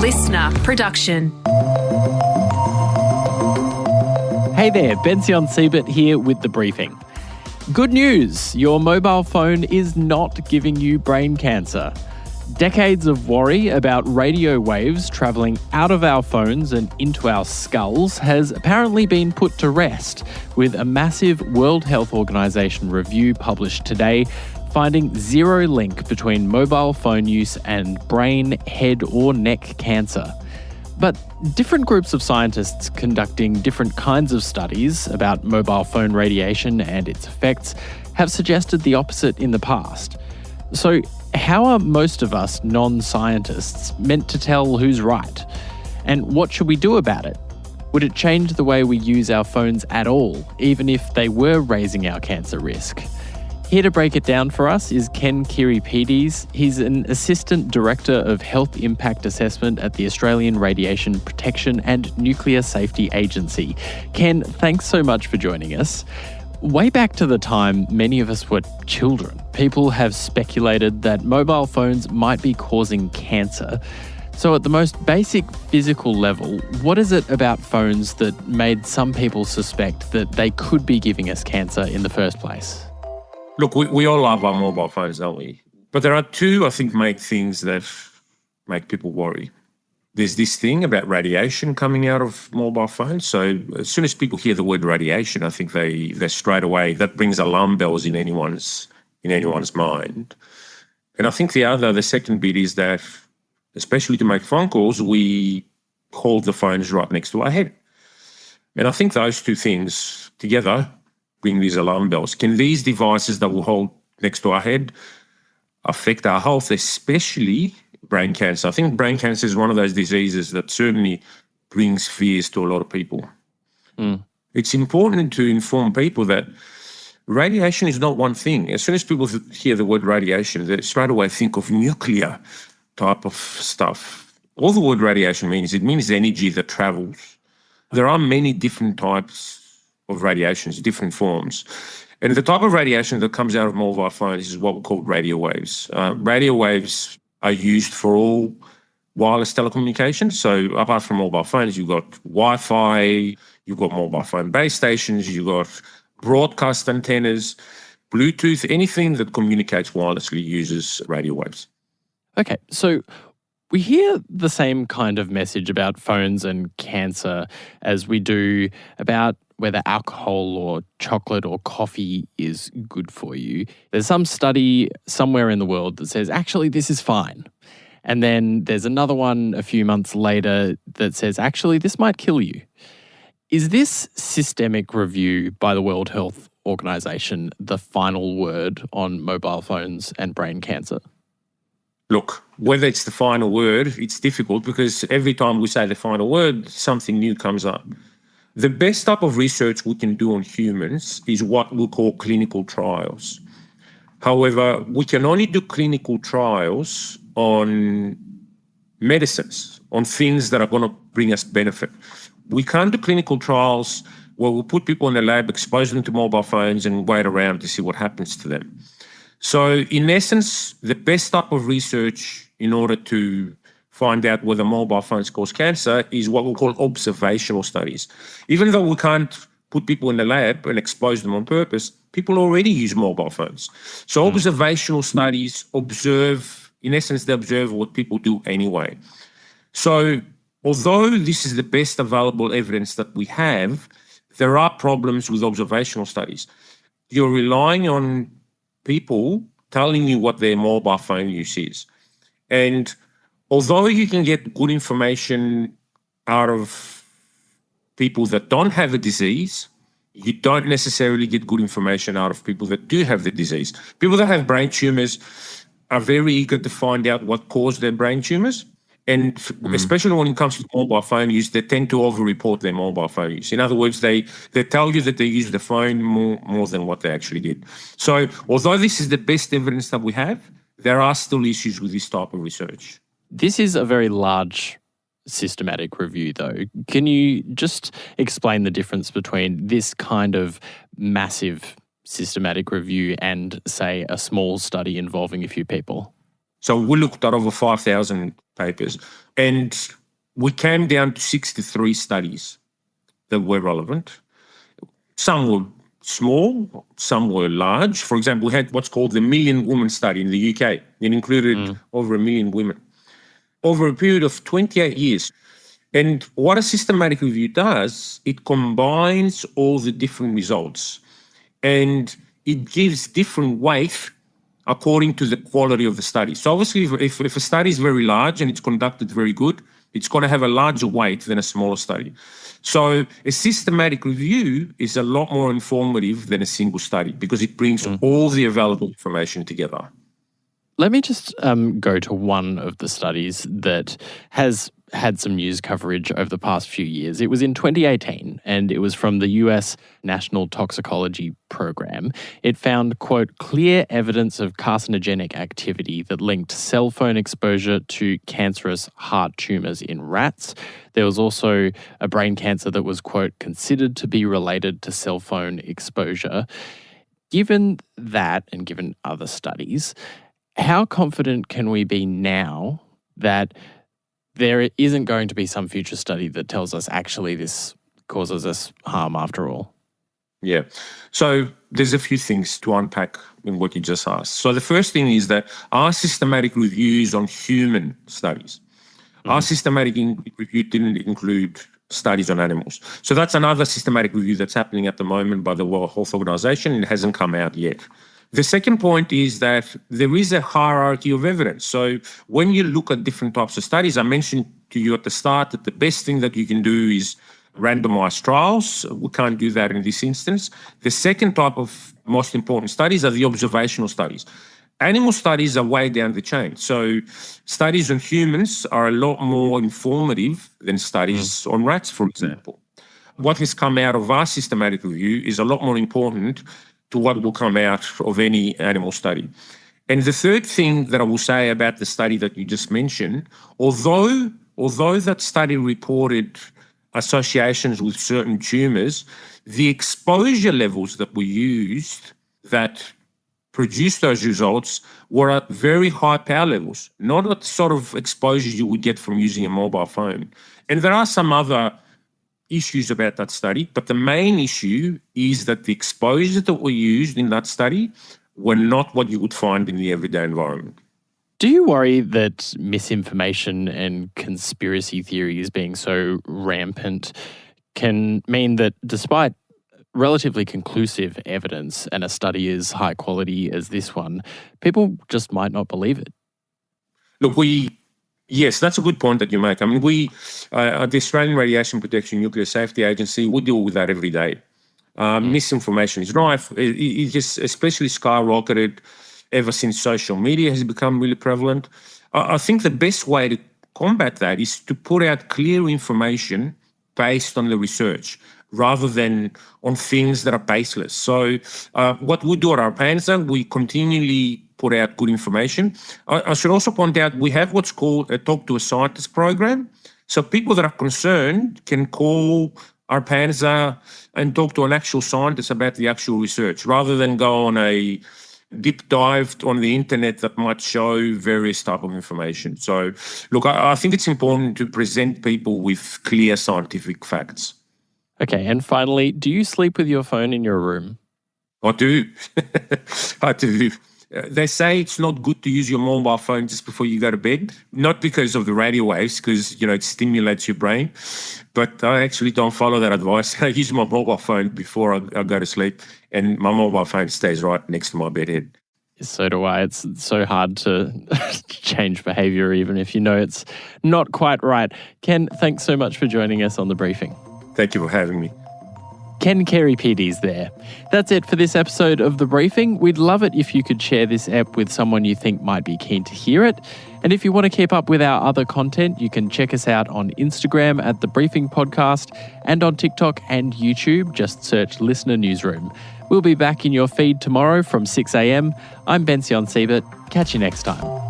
listener production. Hey there, Bension Siebert here with the briefing. Good news, your mobile phone is not giving you brain cancer. Decades of worry about radio waves travelling out of our phones and into our skulls has apparently been put to rest with a massive World Health Organization review published today finding zero link between mobile phone use and brain, head or neck cancer. But different groups of scientists conducting different kinds of studies about mobile phone radiation and its effects have suggested the opposite in the past. So how are most of us non-scientists meant to tell who's right? And what should we do about it? Would it change the way we use our phones at all, even if they were raising our cancer risk? Here to break it down for us is Ken Karipidis. He's an Assistant Director of Health Impact Assessment at the Australian Radiation Protection and Nuclear Safety Agency. Ken, thanks so much for joining us. Way back to the time many of us were children, people have speculated that mobile phones might be causing cancer. So at the most basic physical level, what is it about phones that made some people suspect that they could be giving us cancer in the first place? Look, we all love our mobile phones, don't we? But there are two, I think, main things that make people worry. There's this thing about radiation coming out of mobile phones. So as soon as people hear the word radiation, I think they're straight away, that brings alarm bells in anyone's mind. And I think the second bit is that, especially to make phone calls, we hold the phones right next to our head. And I think those two things together bring these alarm bells. Can these devices that we hold next to our head affect our health, especially brain cancer? I think brain cancer is one of those diseases that certainly brings fears to a lot of people. It's important to inform people that radiation is not one thing. As soon as people hear the word radiation, they straight away think of nuclear type of stuff. All the word radiation means, it means energy that travels. There are many different types of radiations, different forms. And the type of radiation that comes out of mobile phones is what we call radio waves. Radio waves are used for all wireless telecommunications. So apart from mobile phones, you've got Wi-Fi, you've got mobile phone base stations, you've got broadcast antennas, Bluetooth, anything that communicates wirelessly uses radio waves. Okay, so we hear the same kind of message about phones and cancer as we do about whether alcohol or chocolate or coffee is good for you. There's some study somewhere in the world that says, actually, this is fine. And then there's another one a few months later that says, actually, this might kill you. Is this systemic review by the World Health Organization the final word on mobile phones and brain cancer? Look, whether it's the final word, it's difficult because every time we say the final word, something new comes up. The best type of research we can do on humans is what we call clinical trials. However, we can only do clinical trials on medicines, on things that are going to bring us benefit. We can't do clinical trials where we put people in the lab, expose them to mobile phones and wait around to see what happens to them. So in essence, the best type of research in order to find out whether mobile phones cause cancer is what we call observational studies. Even though we can't put people in the lab and expose them on purpose, people already use mobile phones. So observational studies in essence, they observe what people do anyway. So although this is the best available evidence that we have, there are problems with observational studies. You're relying on people telling you what their mobile phone use is. And although you can get good information out of people that don't have a disease, you don't necessarily get good information out of people that do have the disease. People that have brain tumours are very eager to find out what caused their brain tumours. And especially when it comes to mobile phone use, they tend to over-report their mobile phone use. In other words, they tell you that they use the phone more than what they actually did. So although this is the best evidence that we have, there are still issues with this type of research. This is a very large systematic review, though. Can you just explain the difference between this kind of massive systematic review and, say, a small study involving a few people? So we looked at over 5,000 papers, and we came down to 63 studies that were relevant. Some were small, some were large. For example, we had what's called the Million Women Study in the UK. It included over 1 million women over a period of 28 years. And what a systematic review does, it combines all the different results and it gives different weight according to the quality of the study. So obviously, if a study is very large and it's conducted very good, it's going to have a larger weight than a smaller study. So a systematic review is a lot more informative than a single study because it brings all the available information together. Let me just go to one of the studies that has had some news coverage over the past few years. It was in 2018, and it was from the US National Toxicology Program. It found, quote, clear evidence of carcinogenic activity that linked cell phone exposure to cancerous heart tumours in rats. There was also a brain cancer that was, quote, considered to be related to cell phone exposure. Given that, and given other studies, how confident can we be now that there isn't going to be some future study that tells us actually this causes us harm after all? Yeah. So there's a few things to unpack in what you just asked. So the first thing is that our systematic reviews on human studies. Our systematic review didn't include studies on animals. So that's another systematic review that's happening at the moment by the World Health Organization, and it hasn't come out yet. The second point is that there is a hierarchy of evidence. So when you look at different types of studies, I mentioned to you at the start that the best thing that you can do is randomized trials. We can't do that in this instance. The second type of most important studies are the observational studies. Animal studies are way down the chain. So studies on humans are a lot more informative than studies on rats, for example. What has come out of our systematic review is a lot more important to what will come out of any animal study. And the third thing that I will say about the study that you just mentioned, although that study reported associations with certain tumours, the exposure levels that we used that produced those results were at very high power levels, not at the sort of exposures you would get from using a mobile phone. And there are some other issues about that study, but the main issue is that the exposures that were used in that study were not what you would find in the everyday environment. Do you worry that misinformation and conspiracy theories being so rampant can mean that despite relatively conclusive evidence and a study as high quality as this one, people just might not believe it? Look, yes, that's a good point that you make. I mean, we, at the Australian Radiation Protection Nuclear Safety Agency, we deal with that every day. Misinformation is rife. It just especially skyrocketed ever since social media has become really prevalent. I think the best way to combat that is to put out clear information based on the research rather than on things that are baseless. So what we do at our Panzer, we continually put out good information. I should also point out we have what's called a Talk to a Scientist program. So people that are concerned can call our Panzer and talk to an actual scientist about the actual research rather than go on a deep dive on the internet that might show various type of information. So look, I think it's important to present people with clear scientific facts. Okay, and finally, do you sleep with your phone in your room? I do. I do. They say it's not good to use your mobile phone just before you go to bed, not because of the radio waves, because, it stimulates your brain. But I actually don't follow that advice. I use my mobile phone before I go to sleep, and my mobile phone stays right next to my bedhead. So do I. It's so hard to change behaviour, even if you know it's not quite right. Ken, thanks so much for joining us on The Briefing. Thank you for having me. Ken Karipidis there. That's it for this episode of The Briefing. We'd love it if you could share this ep with someone you think might be keen to hear it. And if you want to keep up with our other content, you can check us out on Instagram at The Briefing Podcast and on TikTok and YouTube. Just search Listener Newsroom. We'll be back in your feed tomorrow from 6 a.m. I'm Bension Siebert. Catch you next time.